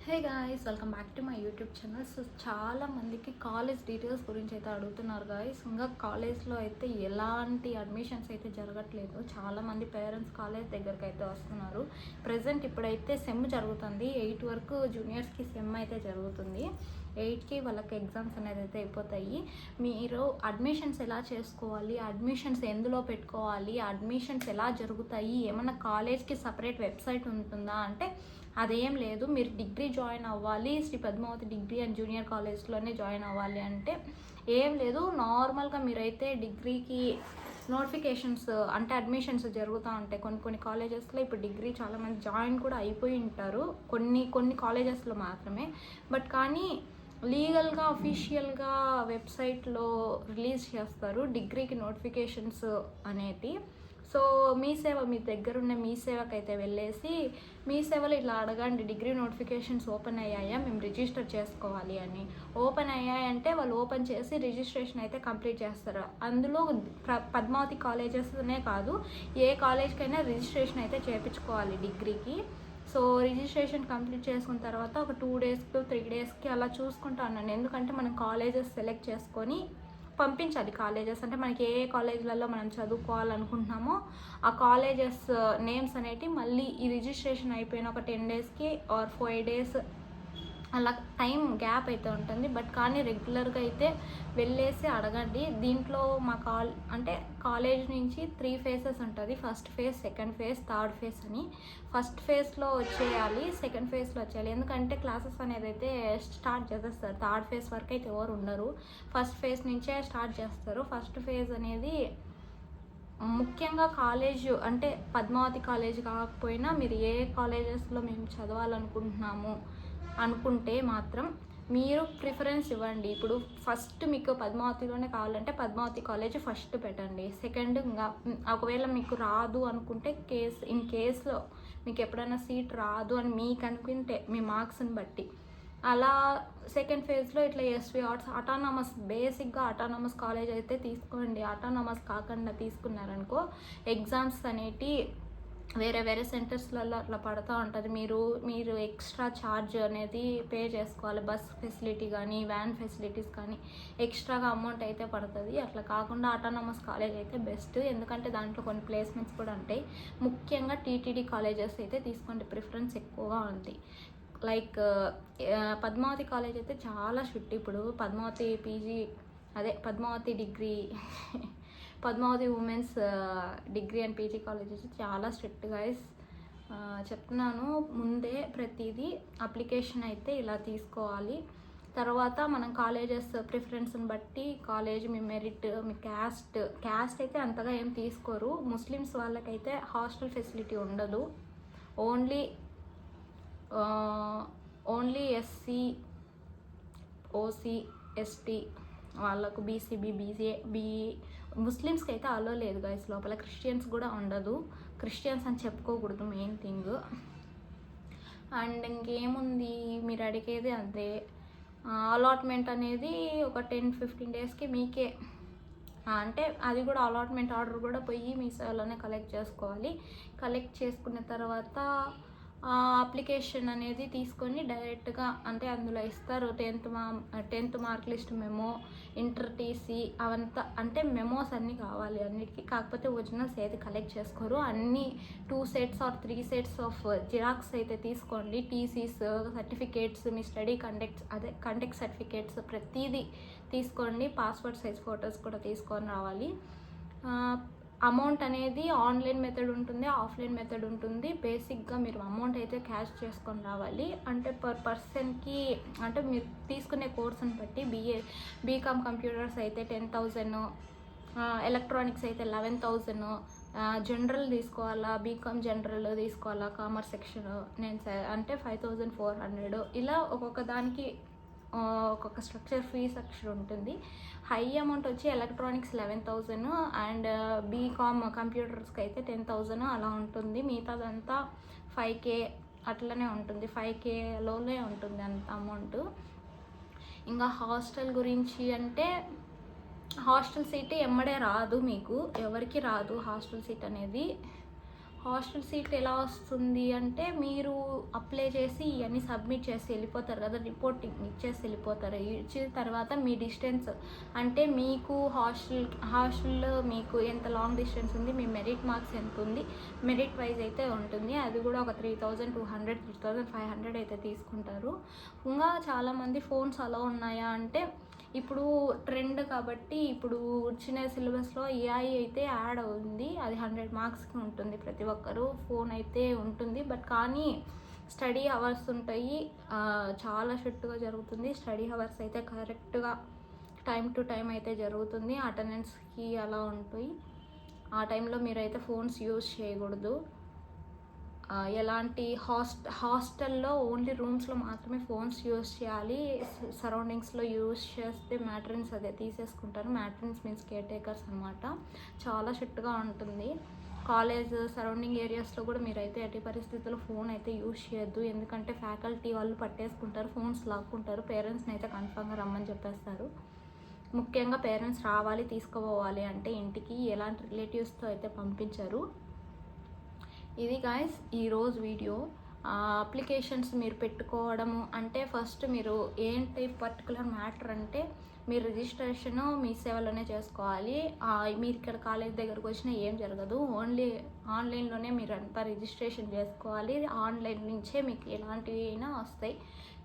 Hey guys, welcome back to my YouTube channel. So చాలా మందికి college details గురించి అయితే అడుగుతున్నారు గాయ్స్. ఇంకా కాలేజ్లో అయితే ఎలాంటి అడ్మిషన్స్ అయితే జరగట్లేదు. చాలామంది పేరెంట్స్ కాలేజ్ దగ్గరికి అయితే వస్తున్నారు. ప్రజెంట్ ఇప్పుడైతే సెమ్ జరుగుతుంది. 8 వరకు జూనియర్స్కి సెమ్ అయితే జరుగుతుంది. 8కి వాళ్ళకి ఎగ్జామ్స్ అనేది అయితే అయిపోతాయి. మీరు అడ్మిషన్స్ ఎలా చేసుకోవాలి, అడ్మిషన్స్ ఎందులో పెట్టుకోవాలి, అడ్మిషన్స్ ఎలా జరుగుతాయి, ఏమన్నా కాలేజ్కి సపరేట్ వెబ్సైట్ ఉంటుందా అంటే అదేం లేదు. మీరు డిగ్రీ జాయిన్ అవ్వాలి, Sri Padmavathi degree and junior కాలేజ్లోనే జాయిన్ అవ్వాలి అంటే ఏం లేదు. నార్మల్గా మీరైతే డిగ్రీకి నోటిఫికేషన్స్ అంటే అడ్మిషన్స్ జరుగుతూ ఉంటాయి. కొన్ని కాలేజెస్లో ఇప్పుడు డిగ్రీ చాలామంది జాయిన్ కూడా అయిపోయి ఉంటారు, కొన్ని కాలేజెస్లో మాత్రమే. బట్ కానీ లీగల్గా అఫీషియల్గా వెబ్సైట్లో రిలీజ్ చేస్తారు డిగ్రీకి నోటిఫికేషన్స్ అనేటి. సో మీ సేవ, మీ దగ్గరున్న మీ సేవకి అయితే వెళ్ళేసి మీ సేవలో ఇట్లా అడగండి, డిగ్రీ నోటిఫికేషన్స్ ఓపెన్ అయ్యాయా, మేము రిజిస్టర్ చేసుకోవాలి అని. ఓపెన్ అయ్యాయంటే వాళ్ళు ఓపెన్ చేసి రిజిస్ట్రేషన్ అయితే కంప్లీట్ చేస్తారు. అందులో పద్మావతి కాలేజెస్నే కాదు, ఏ కాలేజ్కైనా రిజిస్ట్రేషన్ అయితే చేయించుకోవాలి డిగ్రీకి. సో రిజిస్ట్రేషన్ కంప్లీట్ చేసుకున్న తర్వాత ఒక 2 డేస్కి 3 డేస్కి అలా చూసుకుంటా ఉన్నాను. ఎందుకంటే మనం కాలేజెస్ సెలెక్ట్ చేసుకొని పంపించాలి. కాలేజెస్ అంటే మనకి ఏ కాలేజీలలో మనం చదువుకోవాలనుకుంటున్నామో ఆ కాలేజెస్ నేమ్స్ అనేవి మళ్ళీ ఈ రిజిస్ట్రేషన్ అయిపోయిన ఒక 10 డేస్కి ఆర్ 5 డేస్ అలా టైం గ్యాప్ అయితే ఉంటుంది. బట్ కానీ రెగ్యులర్గా అయితే వెళ్ళేసి అడగండి. దీంట్లో మా కాలేజ్ నుంచి 3 ఫేజెస్ ఉంటుంది. First phase, second phase, third phase అని. ఫస్ట్ ఫేజ్లో వచ్చేయాలి, సెకండ్ ఫేజ్లో వచ్చేయాలి. ఎందుకంటే క్లాసెస్ అనేది అయితే స్టార్ట్ చేసేస్తారు. థర్డ్ ఫేజ్ వరకు అయితే ఎవరు ఉండరు, ఫస్ట్ ఫేజ్ నుంచే స్టార్ట్ చేస్తారు. ఫస్ట్ ఫేజ్ అనేది ముఖ్యంగా కాలేజ్ అంటే పద్మావతి కాలేజ్ కాకపోయినా మీరు ఏ కాలేజెస్లో మేము చదవాలనుకుంటున్నాము అనుకుంటే మాత్రం మీరు ప్రిఫరెన్స్ ఇవ్వండి. ఇప్పుడు ఫస్ట్ మీకు పద్మావతిలోనే కావాలంటే పద్మావతి కాలేజ్ ఫస్ట్ పెట్టండి. సెకండ్ ఇంకా ఒకవేళ మీకు రాదు అనుకుంటే ఇన్ కేస్లో మీకు ఎప్పుడైనా సీట్ రాదు అని మీకు అనుకుంటే మీ మార్క్స్ని బట్టి అలా సెకండ్ ఫేజ్లో ఇట్లా ఎస్వి ఆర్ట్స్ అటానమస్, బేసిక్గా అటానమస్ కాలేజ్ అయితే తీసుకోండి. అటానమస్ కాకుండా తీసుకున్నారనుకో ఎగ్జామ్స్ అనేటి వేరే సెంటర్స్లలో అట్లా పడుతూ ఉంటుంది. మీరు ఎక్స్ట్రా ఛార్జ్ అనేది పే చేసుకోవాలి. బస్ ఫెసిలిటీ కానీ వ్యాన్ ఫెసిలిటీస్ కానీ ఎక్స్ట్రాగా అమౌంట్ అయితే పడుతుంది. అట్లా కాకుండా అటానమస్ కాలేజ్ అయితే బెస్ట్. ఎందుకంటే దాంట్లో కొన్ని ప్లేస్మెంట్స్ కూడా ఉంటాయి. ముఖ్యంగా టీటీడీ కాలేజెస్ అయితే తీసుకోండి, ప్రిఫరెన్స్ ఎక్కువగా ఉంది. లైక్ పద్మావతి కాలేజ్ అయితే చాలా స్ట్రిక్ట్. ఇప్పుడు Padmavathi PG Padmavathi degree Padmavathi women's degree and PG colleges చాలా స్ట్రిక్ట్ గైస్. చెప్తున్నాను ముందే, ప్రతిదీ అప్లికేషన్ అయితే ఇలా తీసుకోవాలి. తర్వాత మనం కాలేజెస్ ప్రిఫరెన్స్ని బట్టి కాలేజ్, మీ మెరిట్, మీ క్యాస్ట్ అయితే అంతగా ఏం తీసుకోరు. ముస్లిమ్స్ వాళ్ళకైతే హాస్టల్ ఫెసిలిటీ ఉండదు. ఓన్లీ ఎస్సీ, ఓసీ, ఎస్టీ వాళ్ళకు, బీసీబీ, బీఈ, ముస్లిమ్స్కి అయితే అలో లేదు గైస్. లోపల క్రిస్టియన్స్ కూడా ఉండదు. క్రిస్టియన్స్ అని చెప్పుకోకూడదు, మెయిన్ థింగ్. అండ్ ఇంకేముంది, మీరు అడిగేది అంతే. అలాట్మెంట్ అనేది ఒక 10-15 డేస్కి మీకే, అంటే అది కూడా అలాట్మెంట్ ఆర్డర్ కూడా పోయి మీ సేవలోనే కలెక్ట్ చేసుకోవాలి. కలెక్ట్ చేసుకున్న తర్వాత అప్లికేషన్ అనేది తీసుకొని డైరెక్ట్గా అంటే అందులో ఇస్తారు 10th mark list, memo, inter TC, అవంతా అంటే మెమోస్ అన్నీ కావాలి అన్నిటికీ. కాకపోతే ఒరిజినల్స్ అయితే కలెక్ట్ చేసుకోరు. అన్నీ 2 sets or 3 sets of xerox అయితే తీసుకోండి. టీసీస్, సర్టిఫికేట్స్, మీ స్టడీ కండక్ట్ సర్టిఫికేట్స్ ప్రతిదీ తీసుకోండి. పాస్పోర్ట్ సైజ్ ఫొటోస్ కూడా తీసుకొని రావాలి. అమౌంట్ అనేది ఆన్లైన్ మెథడ్ ఉంటుంది, ఆఫ్లైన్ మెథడ్ ఉంటుంది. బేసిక్గా మీరు అమౌంట్ అయితే క్యాష్ చేసుకొని రావాలి. అంటే పర్ పర్సన్కి అంటే మీరు తీసుకునే కోర్సుని బట్టి బీకామ్ కంప్యూటర్స్ అయితే 10,000, ఎలక్ట్రానిక్స్ అయితే 11,000, జనరల్ తీసుకోవాలా, బీకామ్ జనరల్ తీసుకోవాలా, కామర్స్ సెక్షన్ అంటే 5,400. ఇలా ఒక్కొక్క దానికి ఒక్కొక్క ఫీ స్ట్రక్చర్ ఉంటుంది. హై అమౌంట్ వచ్చి ఎలక్ట్రానిక్స్ 11,000 అండ్ బీకామ్ కంప్యూటర్స్కి అయితే 10,000 అలా ఉంటుంది. మిగతాదంతా 5K అట్లనే ఉంటుంది, 5Kలోనే ఉంటుంది అంత అమౌంట్. ఇంకా హాస్టల్ గురించి అంటే హాస్టల్ సీట్ ఎమ్మడే రాదు, మీకు ఎవరికి రాదు హాస్టల్ సీట్ అనేది. హాస్టల్ సీట్ ఎలా వస్తుంది అంటే మీరు అప్లై చేసి ఇవన్నీ సబ్మిట్ చేసి వెళ్ళిపోతారు కదా, రిపోర్టింగ్ ఇచ్చేసి వెళ్ళిపోతారు. ఇచ్చిన తర్వాత మీ డిస్టెన్స్ అంటే మీకు హాస్టల్లో మీకు ఎంత లాంగ్ డిస్టెన్స్ ఉంది, మీ మెరిట్ మార్క్స్ ఎంత ఉంది, మెరిట్ వైజ్ అయితే ఉంటుంది. అది కూడా ఒక 3200 3500 అయితే తీసుకుంటారు. ఇంకా చాలామంది ఫోన్స్ అలా ఉన్నాయా అంటే ఇప్పుడు ట్రెండ్ కాబట్టి ఇప్పుడు వచ్చిన సిలబస్లో ఏఐ అయితే యాడ్ అవుతుంది. అది 100 మార్క్స్కి ఉంటుంది. ప్రతి ఒక్కరూ ఫోన్ అయితే ఉంటుంది. బట్ కానీ స్టడీ అవర్స్ ఉంటాయి, చాలా స్ట్రిక్ట్గా జరుగుతుంది. స్టడీ అవర్స్ అయితే కరెక్ట్గా టైం టు టైం అయితే జరుగుతుంది. అటెండెన్స్కి అలా ఉంటాయి. ఆ టైంలో మీరైతే ఫోన్స్ యూజ్ చేయకూడదు. ఎలాంటి హాస్టల్లో ఓన్లీ రూమ్స్లో మాత్రమే ఫోన్స్ యూజ్ చేయాలి. సరౌండింగ్స్లో యూజ్ చేస్తే మ్యాట్రిన్స్ అదే తీసేసుకుంటారు. మ్యాట్రిన్స్ మీన్స్ కేర్ టేకర్స్ అనమాట. చాలా స్ట్రిక్ట్గా ఉంటుంది. కాలేజ్ సరౌండింగ్ ఏరియాస్లో కూడా మీరైతే ఎట్టి పరిస్థితుల్లో ఫోన్ అయితే యూజ్ చేయొద్దు. ఎందుకంటే ఫ్యాకల్టీ వాళ్ళు పట్టేసుకుంటారు, ఫోన్స్ లాక్కుంటారు. పేరెంట్స్ని అయితే కన్ఫర్మ్గా రమ్మని చెప్పేస్తారు. ముఖ్యంగా పేరెంట్స్ రావాలి తీసుకుపోవాలి అంటే ఇంటికి ఎలాంటి రిలేటివ్స్తో అయితే పంపించరు. ఇది గాయస్ ఈరోజు వీడియో. అప్లికేషన్స్ మీరు పెట్టుకోవడము అంటే ఫస్ట్ మీరు ఏంటి పర్టికులర్ మ్యాటర్ అంటే మీరు రిజిస్ట్రేషన్ మీ సేవలోనే చేసుకోవాలి. మీరు ఇక్కడ కాలేజ్ దగ్గరకు వచ్చినా ఏం జరగదు. ఓన్లీ ఆన్లైన్లోనే మీరు అంతా రిజిస్ట్రేషన్ చేసుకోవాలి. ఆన్లైన్ నుంచే మీకు ఎలాంటివి అయినా వస్తాయి.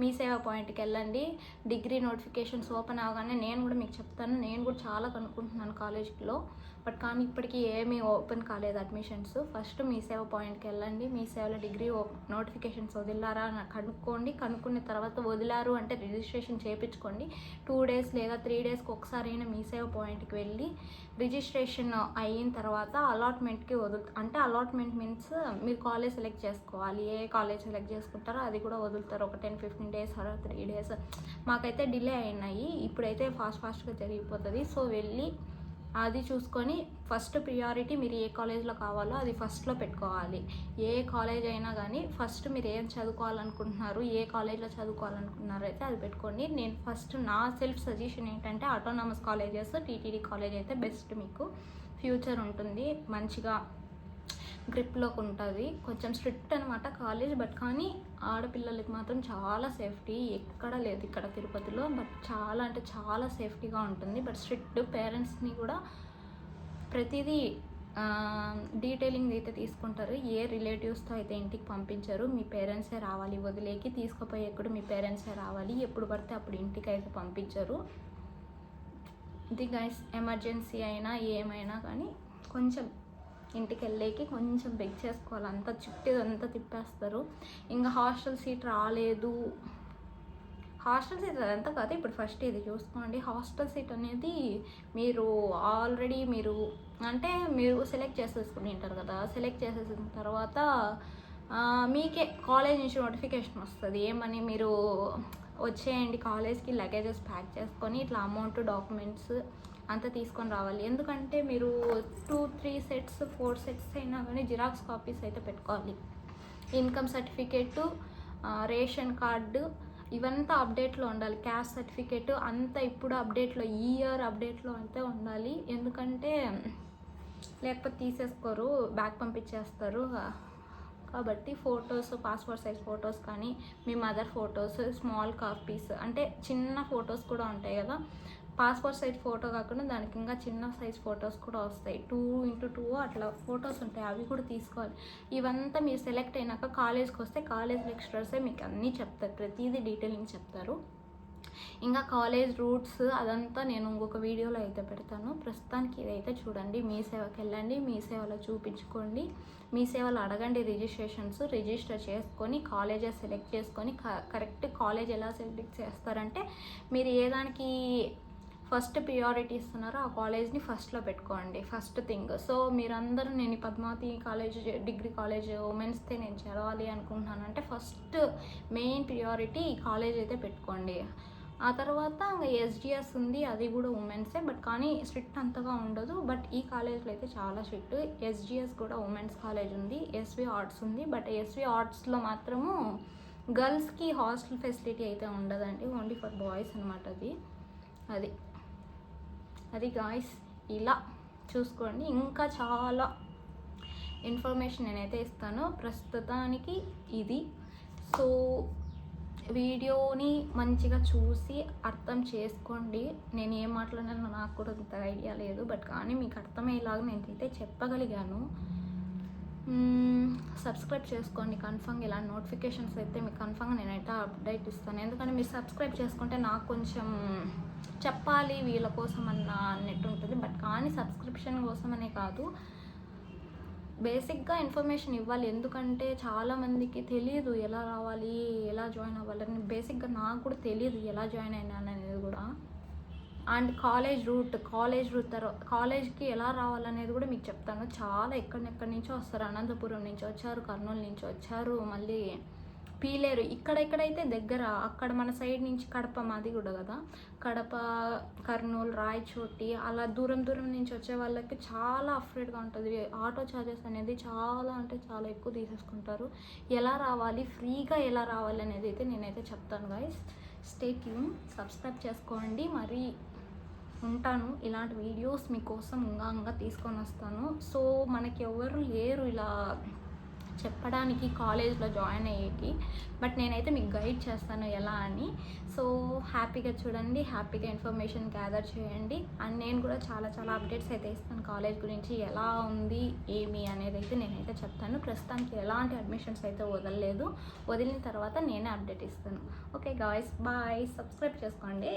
మీ సేవ పాయింట్కి వెళ్ళండి. డిగ్రీ నోటిఫికేషన్స్ ఓపెన్ అవగానే నేను కూడా మీకు చెప్తాను. నేను కూడా చాలా కనుక్కుంటున్నాను కాలేజ్లో, బట్ కానీ ఇప్పటికీ ఏమీ ఓపెన్ కాలేదు అడ్మిషన్స్. ఫస్ట్ మీ సేవ పాయింట్కి వెళ్ళండి. మీ సేవలో డిగ్రీ నోటిఫికేషన్స్ వదిలారా అని కనుక్కోండి. కనుక్కున్న తర్వాత వదిలారు అంటే రిజిస్ట్రేషన్ చేయించుకోండి. 2 డేస్ లేదా 3 డేస్కి ఒకసారి అయినా మీ సేవ పాయింట్కి వెళ్ళి రిజిస్ట్రేషన్ అయిన తర్వాత అలాట్మెంట్కి అంటే అలాట్మెంట్ మీన్స్ మీరు కాలేజ్ సెలెక్ట్ చేసుకోవాలి. ఏ కాలేజ్ సెలెక్ట్ చేసుకుంటారో అది కూడా వదులుతారు. ఒక 10-15 డేస్ అలా 3 డేస్. మాకైతే డిలే అయినాయి, ఇప్పుడైతే ఫాస్ట్గా జరిగిపోతుంది. సో వెళ్ళి అది చూసుకొని ఫస్ట్ ప్రియారిటీ మీరు ఏ కాలేజ్లో కావాలో అది ఫస్ట్లో పెట్టుకోవాలి. ఏ కాలేజ్ అయినా కానీ ఫస్ట్ మీరు ఏం చదువుకోవాలనుకుంటున్నారు, ఏ కాలేజ్లో చదువుకోవాలనుకుంటున్నారో అయితే అది పెట్టుకోండి. నేను ఫస్ట్ నా సెల్ఫ్ సజెషన్ ఏంటంటే ఆటోనామస్ కాలేజెస్, టీటీడీ కాలేజ్ అయితే బెస్ట్. మీకు ఫ్యూచర్ ఉంటుంది, మంచిగా గ్రిప్లోకి ఉంటుంది. కొంచెం స్ట్రిక్ట్ అనమాట కాలేజ్, బట్ కానీ ఆడపిల్లలకి మాత్రం చాలా సేఫ్టీ. ఎక్కడ లేదు ఇక్కడ తిరుపతిలో, బట్ చాలా అంటే చాలా సేఫ్టీగా ఉంటుంది. But strict. పేరెంట్స్ని కూడా ప్రతిదీ డీటెయిలింగ్ అయితే తీసుకుంటారు. ఏ రిలేటివ్స్తో అయితే ఇంటికి పంపించారు. మీ పేరెంట్సే రావాలి వదిలేకి. తీసుకుపోయే కూడా మీ పేరెంట్సే రావాలి. ఎప్పుడు పడితే అప్పుడు ఇంటికి అయితే పంపించరు. ఇది గైస్ ఎమర్జెన్సీ అయినా ఏమైనా కానీ కొంచెం ఇంటికి వెళ్ళేకి కొంచెం బెగ్ చేసుకోవాలి. అంతా చుట్టేదంతా తిప్పేస్తారు. ఇంకా హాస్టల్ సీట్ రాలేదు, హాస్టల్ సీట్ అదంతా కాదు. ఇప్పుడు ఫస్ట్ ఇది చూసుకోండి. హాస్టల్ సీట్ అనేది మీరు ఆల్రెడీ మీరు సెలెక్ట్ చేసేసుకుని ఉంటారు కదా. సెలెక్ట్ చేసేసిన తర్వాత మీకే కాలేజ్ నుంచి నోటిఫికేషన్ వస్తుంది. ఏమని మీరు వచ్చేయండి కాలేజ్కి, లగేజెస్ ప్యాక్ చేసుకొని ఇట్లా అమౌంట్ డాక్యుమెంట్స్ అంతా తీసుకొని రావాలి. ఎందుకంటే మీరు 2-3 సెట్స్ 4 సెట్స్ అయినా కానీ జిరాక్స్ కాపీస్ అయితే పెట్టుకోవాలి. ఇన్కమ్ సర్టిఫికేటు, రేషన్ కార్డు ఇవంతా అప్డేట్లో ఉండాలి. క్యాస్ట్ సర్టిఫికేట్ అంతా ఇప్పుడు అప్డేట్లో, ఈ ఇయర్ అప్డేట్లో అయితే ఉండాలి. ఎందుకంటే లేకపోతే తీసేసుకోరు, బ్యాక్ పంపించేస్తారు. కాబట్టి ఫొటోస్, పాస్పోర్ట్ సైజ్ ఫొటోస్ కానీ మీ మదర్ ఫొటోస్, స్మాల్ కాపీస్ అంటే చిన్న ఫొటోస్ కూడా ఉంటాయి కదా. పాస్పోర్ట్ సైజ్ ఫోటో కాకుండా దానికి ఇంకా చిన్న సైజ్ ఫొటోస్ కూడా వస్తాయి. 2x2 అట్లా ఫొటోస్ ఉంటాయి, అవి కూడా తీసుకోవాలి. ఇవంతా మీరు సెలెక్ట్ అయినాక కాలేజ్కి వస్తే కాలేజ్ లెక్చరర్సే మీకు అన్నీ చెప్తారు, ప్రతిదీ డీటెయిలింగ్ చెప్తారు. ఇంకా కాలేజ్ రూట్స్ అదంతా నేను ఇంకొక వీడియోలో అయితే పెడతాను. ప్రస్తుతానికి ఇదైతే చూడండి. మీ సేవకి వెళ్ళండి, మీ సేవలో చూపించుకోండి, మీ సేవలో అడగండి రిజిస్టర్ చేసుకొని కాలేజెస్ సెలెక్ట్ చేసుకొని కరెక్ట్ కాలేజ్ ఎలా సెలెక్ట్ చేస్తారంటే మీరు ఏ దానికి ఫస్ట్ ప్రియారిటీ ఇస్తున్నారో ఆ కాలేజ్ని ఫస్ట్లో పెట్టుకోండి, ఫస్ట్ థింగ్. సో మీరందరూ నేను ఈ పద్మావతి కాలేజ్ డిగ్రీ కాలేజ్ ఉమెన్స్తో నేను చదవాలి అనుకుంటున్నానంటే ఫస్ట్ మెయిన్ ప్రియారిటీ ఈ కాలేజ్ అయితే పెట్టుకోండి. ఆ తర్వాత ఇంకా ఎస్జిఎస్ ఉంది, అది కూడా ఉమెన్సే, బట్ కానీ స్ట్రిక్ట్ అంతగా ఉండదు. బట్ ఈ కాలేజ్లో అయితే చాలా స్ట్రిక్ట్. ఎస్జిఎస్ కూడా ఉమెన్స్ కాలేజ్ ఉంది, ఎస్వి ఆర్ట్స్ ఉంది. బట్ ఎస్వి ఆర్ట్స్లో మాత్రము గర్ల్స్కి హాస్టల్ ఫెసిలిటీ అయితే ఉండదండి, ఓన్లీ ఫర్ బాయ్స్ అనమాట. అది గాయ్స్ ఇలా చూసుకోండి. ఇంకా చాలా ఇన్ఫర్మేషన్ నేనైతే ఇస్తాను. ప్రస్తుతానికి ఇది. సో వీడియోని మంచిగా చూసి అర్థం చేసుకోండి. నేను ఏం మాట్లాడినా నాకు కూడా అంత ఐడియా లేదు, బట్ కానీ మీకు అర్థమయ్యేలాగా నేనైతే చెప్పగలిగాను. సబ్స్క్రైబ్ చేసుకోండి కన్ఫర్మ్గా. ఇలాంటి నోటిఫికేషన్స్ అయితే మీకు కన్ఫర్మ్గా నేనైతే అప్డేట్ ఇస్తాను. ఎందుకంటే మీరు సబ్స్క్రైబ్ చేసుకుంటే నాకు కొంచెం చెప్పాలి వీళ్ళ కోసం అన్నట్టు ఉంటుంది. బట్ కానీ సబ్స్క్రిప్షన్ కోసం అనే కాదు, బేసిక్గా ఇన్ఫర్మేషన్ ఇవ్వాలి. ఎందుకంటే చాలామందికి తెలియదు ఎలా రావాలి, ఎలా జాయిన్ అవ్వాలని. బేసిక్గా నాకు కూడా తెలియదు ఎలా జాయిన్ అయినాను అనేది కూడా. అండ్ కాలేజ్ రూట్ తర్వాత కాలేజ్కి ఎలా రావాలనేది కూడా మీకు చెప్తాను. చాలా ఎక్కడెక్కడి నుంచో వస్తారు. అనంతపురం నుంచి వచ్చారు, కర్నూలు నుంచి వచ్చారు, మళ్ళీ పీలేరు, ఇక్కడెక్కడైతే దగ్గర అక్కడ మన సైడ్ నుంచి కడప, మాది కూడా కదా, కడప, కర్నూలు, రాయచోటి, అలా దూరం నుంచి వచ్చే వాళ్ళకి చాలా అఫ్రేడ్గా ఉంటుంది. ఆటో ఛార్జెస్ అనేది చాలా అంటే చాలా ఎక్కువ తీసేసుకుంటారు. ఎలా రావాలి, ఫ్రీగా ఎలా రావాలి అనేది అయితే నేనైతే చెప్తాను గైస్. స్టే ట్యూన్, సబ్స్క్రైబ్ చేసుకోండి. మరి ఉంటాను. ఇలాంటి వీడియోస్ మీకోసం ఇంకా తీసుకొని వస్తాను. సో మనకి ఎవరు లేరు ఇలా చెప్పడానికి కాలేజ్లో జాయిన్ అయ్యేకి, బట్ నేనైతే మీకు గైడ్ చేస్తాను ఎలా అని. సో హ్యాపీగా చూడండి, హ్యాపీగా ఇన్ఫర్మేషన్ గ్యాదర్ చేయండి. అండ్ నేను కూడా చాలా అప్డేట్స్ అయితే ఇస్తాను కాలేజ్ గురించి, ఎలా ఉంది ఏమి అనేది అయితే నేనైతే చెప్తాను. ప్రస్తుతానికి ఎలాంటి అడ్మిషన్స్ అయితే వదలలేదు, వదిలిన తర్వాత నేనే అప్డేట్ ఇస్తాను. Okay guys, bye. సబ్స్క్రైబ్ చేసుకోండి.